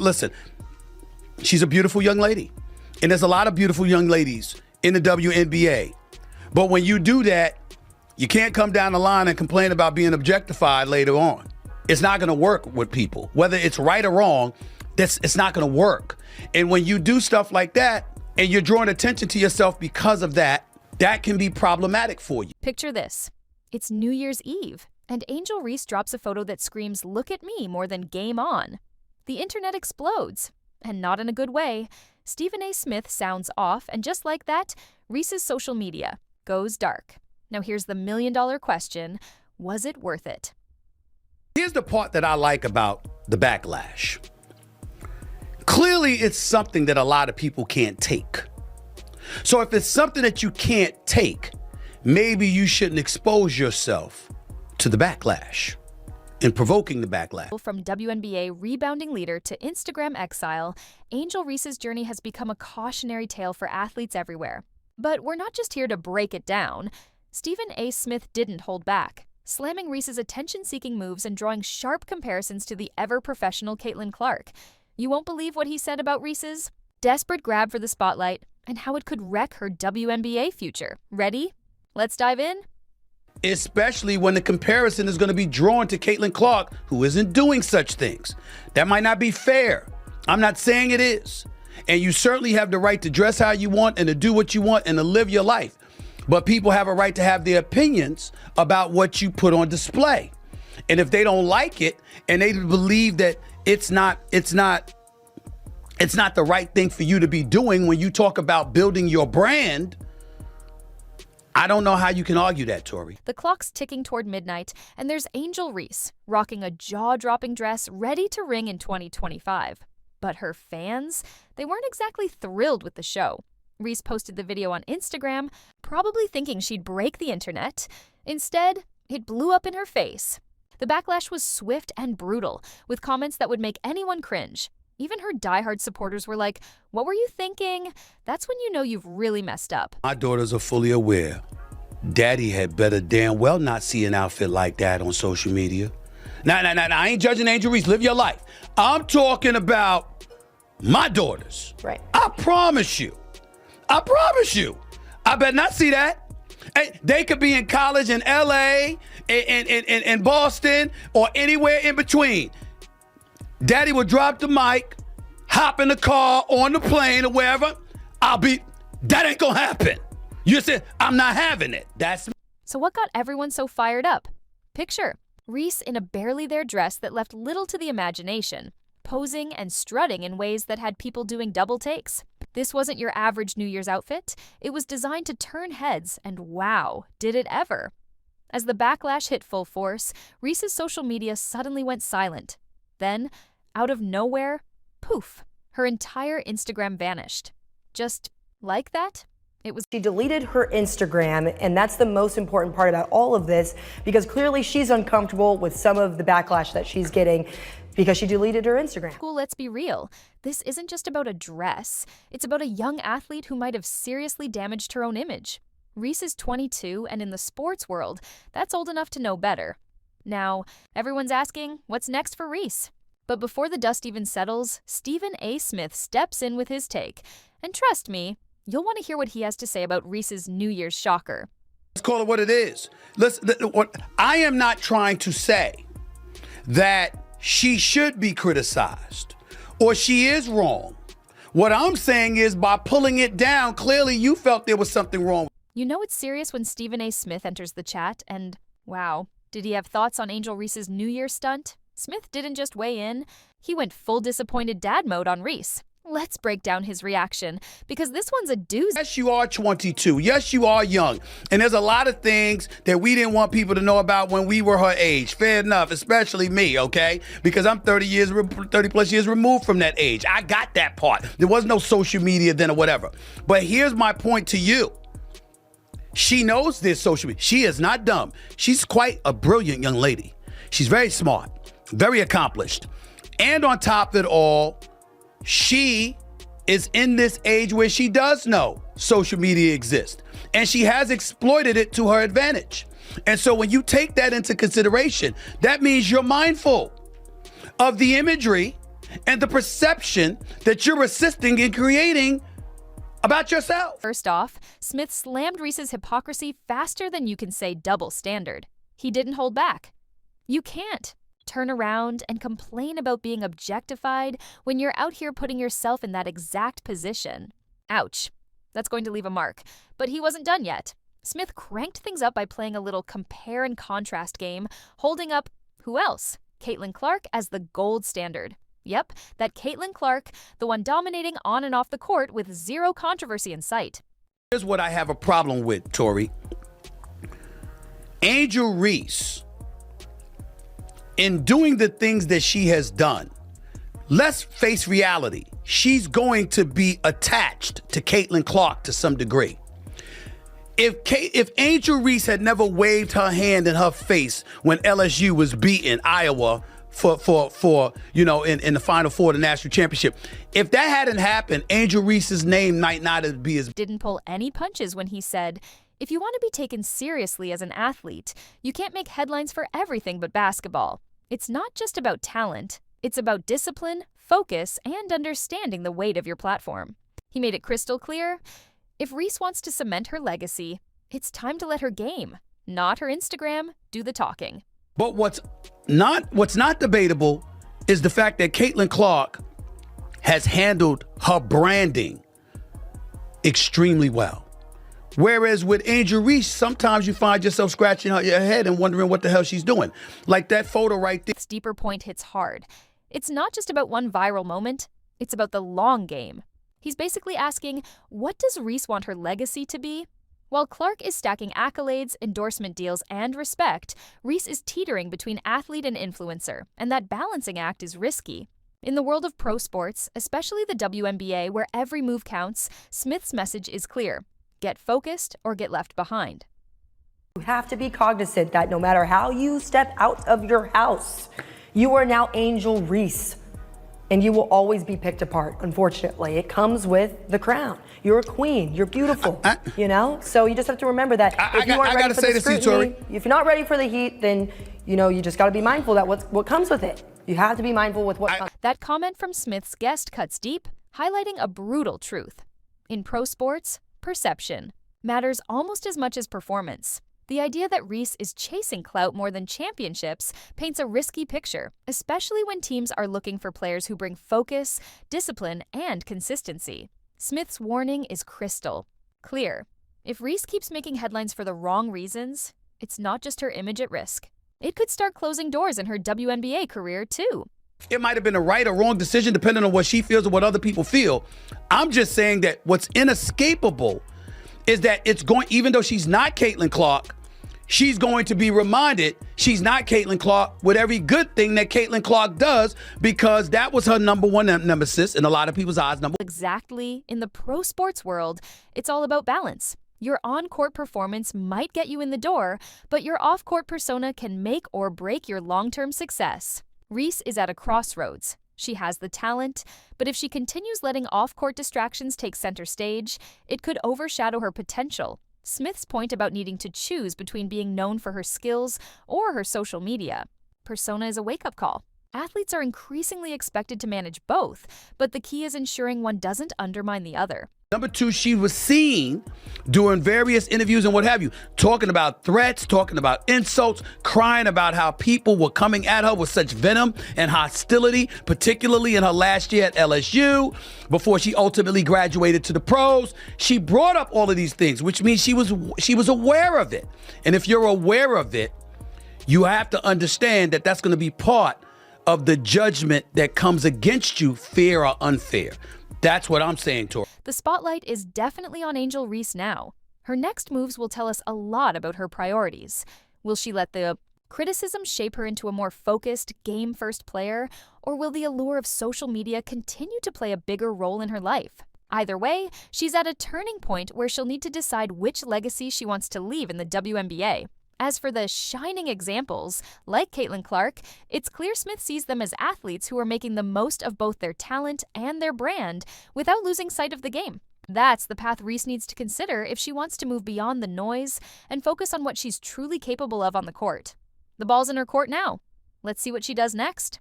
listen, she's a beautiful young lady. And there's a lot of beautiful young ladies in the WNBA. But when you do that, you can't come down the line and complain about being objectified later on. It's not going to work with people. Whether it's right or wrong, it's not going to work. And when you do stuff like that and you're drawing attention to yourself because of that, that can be problematic for you. Picture this. It's New Year's Eve, and Angel Reese drops a photo that screams, "Look at me," more than "game on." The internet explodes, and not in a good way. Stephen A. Smith sounds off, and just like that, Reese's social media goes dark. Now here's the million-dollar question. Was it worth it? Here's the part that I like about the backlash. Clearly, it's something that a lot of people can't take. So if it's something that you can't take, maybe you shouldn't expose yourself to the backlash and provoking the backlash. From WNBA rebounding leader to Instagram exile, Angel Reese's journey has become a cautionary tale for athletes everywhere. But we're not just here to break it down. Stephen A. Smith didn't hold back, slamming Reese's attention-seeking moves and drawing sharp comparisons to the ever-professional Caitlin Clark. You won't believe what he said about Reese's desperate grab for the spotlight and how it could wreck her WNBA future. Ready? Let's dive in. Especially when the comparison is going to be drawn to Caitlin Clark, who isn't doing such things. That might not be fair. I'm not saying it is. And you certainly have the right to dress how you want and to do what you want and to live your life. But people have a right to have their opinions about what you put on display. And if they don't like it and they believe that it's not the right thing for you to be doing when you talk about building your brand, I don't know how you can argue that, Tori. The clock's ticking toward midnight, and there's Angel Reese rocking a jaw-dropping dress ready to ring in 2025. But her fans, they weren't exactly thrilled with the show. Reese posted the video on Instagram, probably thinking she'd break the internet. Instead, it blew up in her face. The backlash was swift and brutal, with comments that would make anyone cringe. Even her diehard supporters were like, "What were you thinking?" That's when you know you've really messed up. My daughters are fully aware. Daddy had better damn well not see an outfit like that on social media. Nah, I ain't judging Angel Reese. Live your life. I'm talking about my daughters. Right. I promise you. I better not see that. Hey, they could be in college in LA, in Boston, or anywhere in between. Daddy will drop the mic, hop in the car, on the plane, or wherever. That ain't gonna happen. You said, I'm not having it. So what got everyone so fired up? Picture Reese in a barely there dress that left little to the imagination, posing and strutting in ways that had people doing double takes. This wasn't your average New Year's outfit. It was designed to turn heads, and wow, did it ever. As the backlash hit full force, Reese's social media suddenly went silent. Then, out of nowhere, poof, her entire Instagram vanished. Just like that, She deleted her Instagram, and that's the most important part about all of this, because clearly she's uncomfortable with some of the backlash that she's getting because she deleted her Instagram. Cool, let's be real. This isn't just about a dress. It's about a young athlete who might have seriously damaged her own image. Reese is 22, and in the sports world, that's old enough to know better. Now, everyone's asking, what's next for Reese? But before the dust even settles, Stephen A. Smith steps in with his take. And trust me, you'll want to hear what he has to say about Reese's New Year's shocker. Let's call it what it is. I am not trying to say that she should be criticized or she is wrong. What I'm saying is by pulling it down, clearly you felt there was something wrong. You know it's serious when Stephen A. Smith enters the chat and, wow, did he have thoughts on Angel Reese's New Year stunt? Smith didn't just weigh in, he went full disappointed dad mode on Reese. Let's break down his reaction, because this one's a doozy. Yes, you are 22. Yes, you are young. And there's a lot of things that we didn't want people to know about when we were her age. Fair enough, especially me, okay? Because I'm 30 plus years removed from that age. I got that part. There was no social media then or whatever. But here's my point to you. She knows this social media. She is not dumb. She's quite a brilliant young lady. She's very smart, very accomplished. And on top of it all, she is in this age where she does know social media exists, and she has exploited it to her advantage. And so when you take that into consideration, that means you're mindful of the imagery and the perception that you're assisting in creating about yourself. First off, Smith slammed Reese's hypocrisy faster than you can say double standard. He didn't hold back. You can't turn around and complain about being objectified when you're out here putting yourself in that exact position. Ouch. That's going to leave a mark. But he wasn't done yet. Smith cranked things up by playing a little compare and contrast game, holding up, who else? Caitlin Clark as the gold standard. Yep, that Caitlin Clark, the one dominating on and off the court with zero controversy in sight. Here's what I have a problem with, Tori. Angel Reese, in doing the things that she has done, let's face reality. She's going to be attached to Caitlin Clark to some degree. If Angel Reese had never waved her hand in her face when LSU was beating Iowa for in the Final Four of the national championship, if that hadn't happened, Angel Reese's name might not be as... Didn't pull any punches when he said, if you want to be taken seriously as an athlete, you can't make headlines for everything but basketball. It's not just about talent. It's about discipline, focus, and understanding the weight of your platform. He made it crystal clear. If Reese wants to cement her legacy, it's time to let her game, not her Instagram, do the talking. But what's not debatable is the fact that Caitlin Clark has handled her branding extremely well. Whereas with Angel Reese, sometimes you find yourself scratching your head and wondering what the hell she's doing. Like that photo right there. This deeper point hits hard. It's not just about one viral moment, it's about the long game. He's basically asking, what does Reese want her legacy to be? While Clark is stacking accolades, endorsement deals, and respect, Reese is teetering between athlete and influencer, and that balancing act is risky. In the world of pro sports, especially the WNBA, where every move counts, Smith's message is clear. Get focused or get left behind. You have to be cognizant that no matter how you step out of your house, you are now Angel Reese. And you will always be picked apart, unfortunately. It comes with the crown. You're a queen. You're beautiful, So you just have to remember that if you aren't ready for the scrutiny, if you're not ready for the heat, then, you just got to be mindful that what comes with it. You have to be mindful with what comes. That comment from Smith's guest cuts deep, highlighting a brutal truth. In pro sports, perception matters almost as much as performance. The idea that Reese is chasing clout more than championships paints a risky picture, especially when teams are looking for players who bring focus, discipline, and consistency. Smith's warning is crystal clear. If Reese keeps making headlines for the wrong reasons, it's not just her image at risk. It could start closing doors in her WNBA career, too. It might have been a right or wrong decision depending on what she feels or what other people feel. I'm just saying that what's inescapable is that even though she's not Caitlin Clark, she's going to be reminded she's not Caitlin Clark with every good thing that Caitlin Clark does, because that was her number one nemesis in a lot of people's eyes. Exactly. In the pro sports world, it's all about balance. Your on-court performance might get you in the door, but your off-court persona can make or break your long-term success. Reese is at a crossroads. She has the talent, but if she continues letting off-court distractions take center stage, it could overshadow her potential. Smith's point about needing to choose between being known for her skills or her social media persona is a wake-up call. Athletes are increasingly expected to manage both, but the key is ensuring one doesn't undermine the other. Number two, she was seen doing various interviews and what have you, talking about threats, talking about insults, crying about how people were coming at her with such venom and hostility, particularly in her last year at LSU, before she ultimately graduated to the pros. She brought up all of these things, which means she was aware of it. And if you're aware of it, you have to understand that that's going to be part of the judgment that comes against you, fair or unfair. That's what I'm saying, Tori. The spotlight is definitely on Angel Reese now. Her next moves will tell us a lot about her priorities. Will she let the criticism shape her into a more focused, game-first player, or will the allure of social media continue to play a bigger role in her life? Either way, she's at a turning point where she'll need to decide which legacy she wants to leave in the WNBA. As for the shining examples, like Caitlin Clark, it's clear Smith sees them as athletes who are making the most of both their talent and their brand without losing sight of the game. That's the path Reese needs to consider if she wants to move beyond the noise and focus on what she's truly capable of on the court. The ball's in her court now. Let's see what she does next.